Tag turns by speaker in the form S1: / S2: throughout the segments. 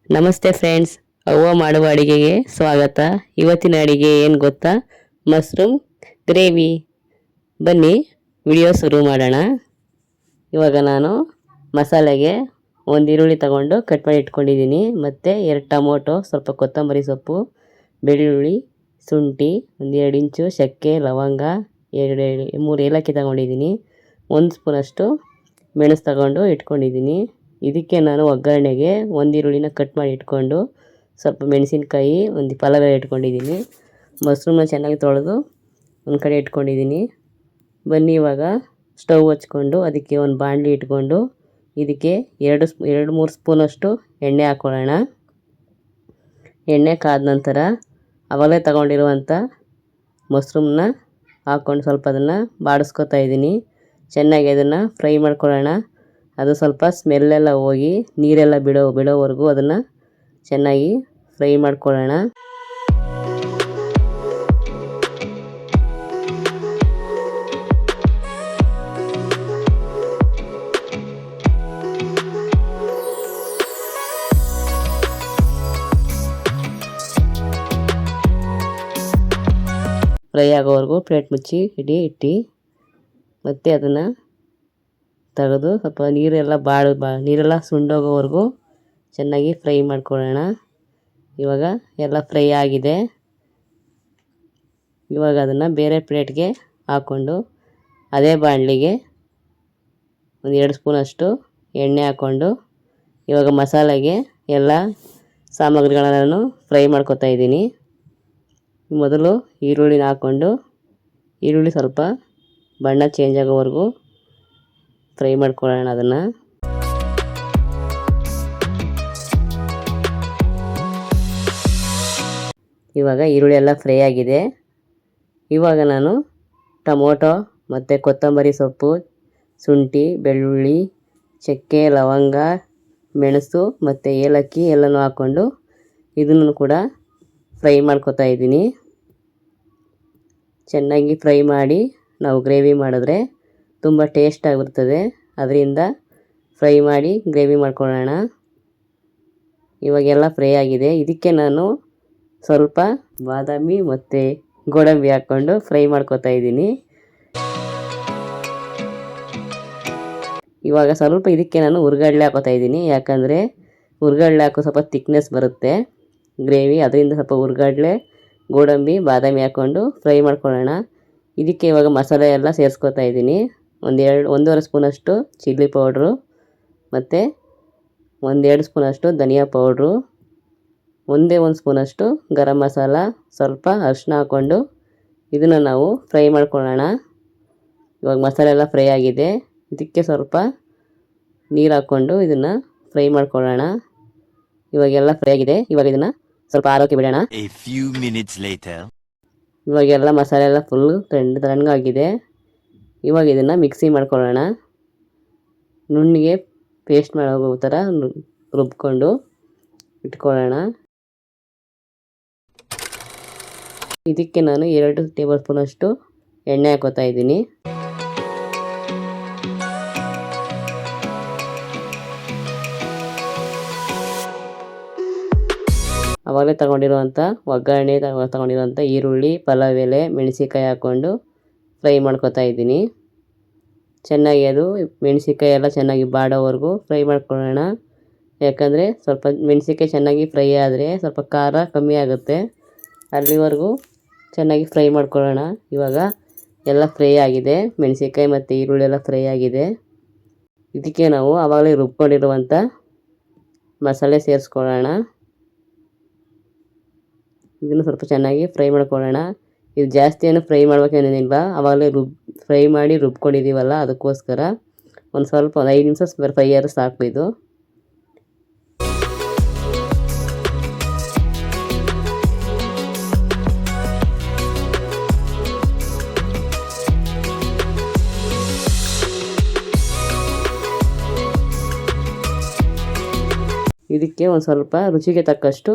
S1: ನಮಸ್ತೆ ಫ್ರೆಂಡ್ಸ್, ಅವ್ವ ಮಾಡುವ ಅಡಿಗೆಗೆ ಸ್ವಾಗತ. ಇವತ್ತಿನ ಅಡಿಗೆ ಏನು ಗೊತ್ತಾ? Mushroom gravy. ಬನ್ನಿ ವಿಡಿಯೋ ಶುರು ಮಾಡೋಣ. ಇವಾಗ ನಾನು ಮಸಾಲೆಗೆ ಒಂದು ಈರುಳ್ಳಿ ತಗೊಂಡು ಕಟ್ ಮಾಡಿ ಇಟ್ಕೊಂಡಿದ್ದೀನಿ. ಮತ್ತು 2 ಟೊಮೊಟೊ, ಸ್ವಲ್ಪ ಕೊತ್ತಂಬರಿ ಸೊಪ್ಪು, ಬೆಳ್ಳುಳ್ಳಿ, ಶುಂಠಿ, 2 ಇಂಚು ಚಕ್ಕೆ, ಲವಂಗ, 3 ಏಲಕ್ಕಿ ತಗೊಂಡಿದ್ದೀನಿ. 1 ಸ್ಪೂನಷ್ಟು ಮೆಣಸು ತಗೊಂಡು ಇಟ್ಕೊಂಡಿದ್ದೀನಿ. ಇದಕ್ಕೆ ನಾನು ಒಗ್ಗರಣೆಗೆ ಒಂದು ಈರುಳ್ಳಿನ ಕಟ್ ಮಾಡಿ ಇಟ್ಕೊಂಡು, ಸ್ವಲ್ಪ ಮೆಣಸಿನ್ಕಾಯಿ, ಒಂದು ಪಲಾವ್ ಇಟ್ಕೊಂಡಿದ್ದೀನಿ. ಮಶ್ರೂಮನ್ನ ಚೆನ್ನಾಗಿ ತೊಳೆದು ಒಂದು ಕಡೆ ಇಟ್ಕೊಂಡಿದ್ದೀನಿ. ಬನ್ನಿ ಇವಾಗ ಸ್ಟವ್ ಹಚ್ಕೊಂಡು ಅದಕ್ಕೆ ಒಂದು ಬಾಣಲಿ ಇಟ್ಕೊಂಡು ಇದಕ್ಕೆ 2-3 ಸ್ಪೂನಷ್ಟು ಎಣ್ಣೆ ಹಾಕ್ಕೊಳ್ಳೋಣ. ಎಣ್ಣೆ ಕಾದ ನಂತರ ಅವಾಗಲೇ ತಗೊಂಡಿರುವಂಥ ಮಶ್ರೂಮನ್ನ ಹಾಕ್ಕೊಂಡು ಸ್ವಲ್ಪ ಅದನ್ನು ಬಾಡಿಸ್ಕೊತಾ ಇದ್ದೀನಿ. ಚೆನ್ನಾಗಿ ಅದನ್ನು ಫ್ರೈ ಮಾಡ್ಕೊಳ್ಳೋಣ. ಅದು ಸ್ವಲ್ಪ ಸ್ಮೆಲ್ಲೆಲ್ಲ ಹೋಗಿ ನೀರೆಲ್ಲ ಬಿಡೋವರೆಗೂ ಅದನ್ನು ಚೆನ್ನಾಗಿ ಫ್ರೈ ಮಾಡ್ಕೊಳ್ಳೋಣ. ಫ್ರೈ ಆಗೋವರೆಗೂ ಪ್ಲೇಟ್ ಮುಚ್ಚಿ ಇಟ್ಟು ಮತ್ತು ಅದನ್ನು ತೆಗೆದು ಸ್ವಲ್ಪ ನೀರೆಲ್ಲ ಸುಂಡೋಗೋವರೆಗೂ ಚೆನ್ನಾಗಿ ಫ್ರೈ ಮಾಡ್ಕೊಳ್ಳೋಣ. ಇವಾಗ ಎಲ್ಲ ಫ್ರೈ ಆಗಿದೆ. ಇವಾಗ ಅದನ್ನು ಬೇರೆ ಪ್ಲೇಟ್ಗೆ ಹಾಕ್ಕೊಂಡು ಅದೇ ಬಾಣಲಿಗೆ ಒಂದು 2 ಸ್ಪೂನಷ್ಟು ಎಣ್ಣೆ ಹಾಕ್ಕೊಂಡು ಇವಾಗ ಮಸಾಲೆಗೆ ಎಲ್ಲ ಸಾಮಗ್ರಿಗಳನ್ನು ಫ್ರೈ ಮಾಡ್ಕೊತಾ ಇದ್ದೀನಿ. ಮೊದಲು ಈರುಳ್ಳಿನ ಹಾಕ್ಕೊಂಡು ಈರುಳ್ಳಿ ಸ್ವಲ್ಪ ಬಣ್ಣ ಚೇಂಜ್ ಆಗೋವರೆಗೂ ಫ್ರೈ ಮಾಡ್ಕೊಳ್ಳೋಣ. ಅದನ್ನು ಇವಾಗ ಈರುಳ್ಳಿ ಎಲ್ಲ ಫ್ರೈ ಆಗಿದೆ. ಇವಾಗ ನಾನು ಟೊಮೊಟೊ ಮತ್ತು ಕೊತ್ತಂಬರಿ ಸೊಪ್ಪು, ಶುಂಠಿ, ಬೆಳ್ಳುಳ್ಳಿ, ಚಕ್ಕೆ, ಲವಂಗ, ಮೆಣಸು ಮತ್ತು ಏಲಕ್ಕಿ ಎಲ್ಲನೂ ಹಾಕ್ಕೊಂಡು ಇದನ್ನು ಕೂಡ ಫ್ರೈ ಮಾಡ್ಕೊತಾ ಇದ್ದೀನಿ. ಚೆನ್ನಾಗಿ ಫ್ರೈ ಮಾಡಿ ನಾವು ಗ್ರೇವಿ ಮಾಡಿದ್ರೆ ತುಂಬ ಟೇಸ್ಟ್ ಆಗಿರ್ತದೆ. ಅದರಿಂದ ಫ್ರೈ ಮಾಡಿ ಗ್ರೇವಿ ಮಾಡ್ಕೊಳ್ಳೋಣ. ಇವಾಗೆಲ್ಲ ಫ್ರೈ ಆಗಿದೆ. ಇದಕ್ಕೆ ನಾನು ಸ್ವಲ್ಪ ಬಾದಾಮಿ ಮತ್ತು ಗೋಡಂಬಿ ಹಾಕ್ಕೊಂಡು ಫ್ರೈ ಮಾಡ್ಕೊತಾ ಇದ್ದೀನಿ. ಇವಾಗ ಸ್ವಲ್ಪ ಇದಕ್ಕೆ ನಾನು ಹುರ್ಗಡ್ಲೆ ಹಾಕೋತಾ ಇದ್ದೀನಿ. ಯಾಕಂದರೆ ಹುರ್ಗಡ್ಲೆ ಹಾಕೋ ಸ್ವಲ್ಪ ತಿಕ್ನೆಸ್ ಬರುತ್ತೆ ಗ್ರೇವಿ. ಅದರಿಂದ ಸ್ವಲ್ಪ ಹುರ್ಗಡ್ಲೆ, ಗೋಡಂಬಿ, ಬಾದಾಮಿ ಹಾಕ್ಕೊಂಡು ಫ್ರೈ ಮಾಡ್ಕೊಳ್ಳೋಣ. ಇದಕ್ಕೆ ಇವಾಗ ಮಸಾಲೆ ಎಲ್ಲ ಸೇರಿಸ್ಕೊತಾ ಇದ್ದೀನಿ. 1.5 ಸ್ಪೂನಷ್ಟು ಚಿಲ್ಲಿ ಪೌಡ್ರು ಮತ್ತು 1-2 ಸ್ಪೂನಷ್ಟು ಧನಿಯಾ ಪೌಡ್ರು, 1 ಸ್ಪೂನಷ್ಟು ಗರಂ ಮಸಾಲ, ಸ್ವಲ್ಪ ಅರಿಶಿನ ಹಾಕ್ಕೊಂಡು ಇದನ್ನು ನಾವು ಫ್ರೈ ಮಾಡ್ಕೊಳ್ಳೋಣ. ಇವಾಗ ಮಸಾಲೆ ಎಲ್ಲ ಫ್ರೈ ಆಗಿದೆ. ಇದಕ್ಕೆ ಸ್ವಲ್ಪ ನೀರು ಹಾಕ್ಕೊಂಡು ಇದನ್ನು ಫ್ರೈ ಮಾಡ್ಕೊಳ್ಳೋಣ. ಇವಾಗೆಲ್ಲ ಫ್ರೈ ಆಗಿದೆ. ಇವಾಗ ಇದನ್ನು ಸ್ವಲ್ಪ ಆರೋಗ್ಯ ಬಿಡೋಣ. ಇವಾಗೆಲ್ಲ ಮಸಾಲೆ ಎಲ್ಲ ಫುಲ್ಲು ತಣ್ಣಗಾಗಿದೆ. ಇವಾಗ ಇದನ್ನು ಮಿಕ್ಸಿ ಮಾಡ್ಕೊಳ್ಳೋಣ. ನುಣ್ಣಗೆ ಪೇಸ್ಟ್ ಮಾಡೋ ಥರ ರುಬ್ಕೊಂಡು ಇಟ್ಕೊಳ್ಳೋಣ. ಇದಕ್ಕೆ ನಾನು 2 ಟೇಬಲ್ ಸ್ಪೂನಷ್ಟು ಎಣ್ಣೆ ಹಾಕೋತಾ ಇದ್ದೀನಿ. ಆವಾಗಲೇ ತಗೊಂಡಿರುವಂಥ ಒಗ್ಗರಣೆ ತಗೊಂಡಿರುವಂಥ ಈರುಳ್ಳಿ, ಪಲಾವ್ ಎಲೆ, ಮೆಣಸಿನ್ಕಾಯಿ ಹಾಕ್ಕೊಂಡು ಫ್ರೈ ಮಾಡ್ಕೊತಾ ಇದ್ದೀನಿ. ಚೆನ್ನಾಗಿ ಅದು ಮೆಣಸಿನ್ಕಾಯಿ ಎಲ್ಲ ಚೆನ್ನಾಗಿ ಬಾಡೋವರೆಗೂ ಫ್ರೈ ಮಾಡ್ಕೊಳ್ಳೋಣ. ಯಾಕಂದರೆ ಸ್ವಲ್ಪ ಮೆಣಸಿನ್ಕಾಯಿ ಚೆನ್ನಾಗಿ ಫ್ರೈ ಆದರೆ ಸ್ವಲ್ಪ ಖಾರ ಕಮ್ಮಿ ಆಗುತ್ತೆ. ಅಲ್ಲಿವರೆಗೂ ಚೆನ್ನಾಗಿ ಫ್ರೈ ಮಾಡ್ಕೊಳ್ಳೋಣ. ಇವಾಗ ಎಲ್ಲ ಫ್ರೈ ಆಗಿದೆ. ಮೆಣಸಿನ್ಕಾಯಿ ಮತ್ತು ಈರುಳ್ಳಿ ಎಲ್ಲ ಫ್ರೈ ಆಗಿದೆ. ಇದಕ್ಕೆ ನಾವು ಆವಾಗಲೇ ರುಬ್ಕೊಂಡಿರುವಂಥ ಮಸಾಲೆ ಸೇರಿಸ್ಕೊಳ್ಳೋಣ. ಇದನ್ನು ಸ್ವಲ್ಪ ಚೆನ್ನಾಗಿ ಫ್ರೈ ಮಾಡ್ಕೊಳ್ಳೋಣ. ಇದು ಜಾಸ್ತಿ ಏನು ಫ್ರೈ ಮಾಡ್ಬೇಕೇನಿಲ್ಲ. ಆವಾಗಲೇ ಫ್ರೈ ಮಾಡಿ ರುಬ್ಕೊಂಡಿದ್ದೀವಲ್ಲ, ಅದಕ್ಕೋಸ್ಕರ ಒಂದು 5 ನಿಮಿಷ ಫ್ರೈ ಆದ್ರೆ ಸಾಕು. ಇದು ಇದಕ್ಕೆ ಒಂದು ಸ್ವಲ್ಪ ರುಚಿಗೆ ತಕ್ಕಷ್ಟು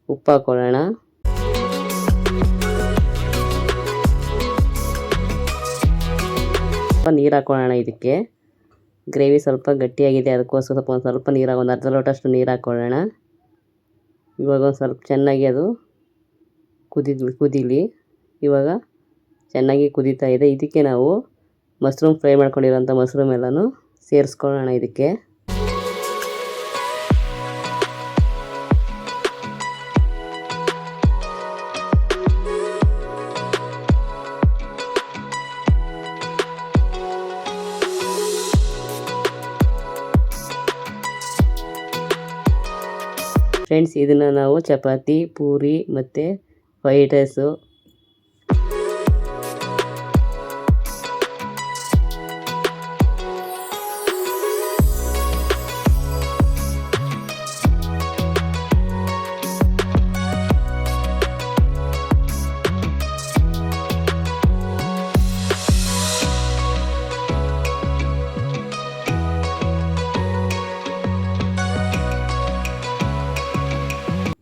S1: ಉಪ್ಪು ಹಾಕ್ಕೊಳ್ಳೋಣ. ನೀರು ಹಾಕ್ಕೊಳ್ಳೋಣ. ಇದಕ್ಕೆ ಗ್ರೇವಿ ಸ್ವಲ್ಪ ಗಟ್ಟಿಯಾಗಿದೆ, ಅದಕ್ಕೋಸ್ಕರ ಒಂದು ಸ್ವಲ್ಪ ನೀರು ಒಂದು ಅರ್ಧ ಲೋಟಷ್ಟು ನೀರು ಹಾಕ್ಕೊಳ್ಳೋಣ. ಇವಾಗ ಒಂದು ಸ್ವಲ್ಪ ಚೆನ್ನಾಗಿ ಅದು ಕುದೀಲಿ. ಇವಾಗ ಚೆನ್ನಾಗಿ ಕುದೀತಾ ಇದೆ. ಇದಕ್ಕೆ ನಾವು ಮಶ್ರೂಮ್ ಫ್ರೈ ಮಾಡ್ಕೊಂಡಿರೋಂಥ ಮಶ್ರೂಮ್ ಎಲ್ಲನೂ ಸೇರಿಸ್ಕೊಳ್ಳೋಣ ಇದಕ್ಕೆ. ಫ್ರೆಂಡ್ಸ್, ಇದನ್ನು ನಾವು ಚಪಾತಿ, ಪೂರಿ ಮತ್ತು ವೈಟ್ ರೈಸು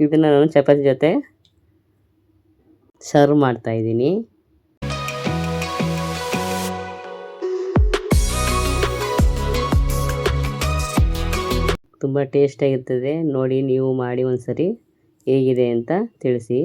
S1: ಇದನ್ನು ನಾನು ಚಪಾತಿ ಜೊತೆ ಸರ್ವ್ ಮಾಡ್ತಾ ಇದ್ದೀನಿ. ತುಂಬ ಟೇಸ್ಟಾಗಿರ್ತದೆ. ನೋಡಿ, ನೀವು ಮಾಡಿ ಒಂದ್ಸರಿ ಹೇಗಿದೆ ಅಂತ ತಿಳಿಸಿ.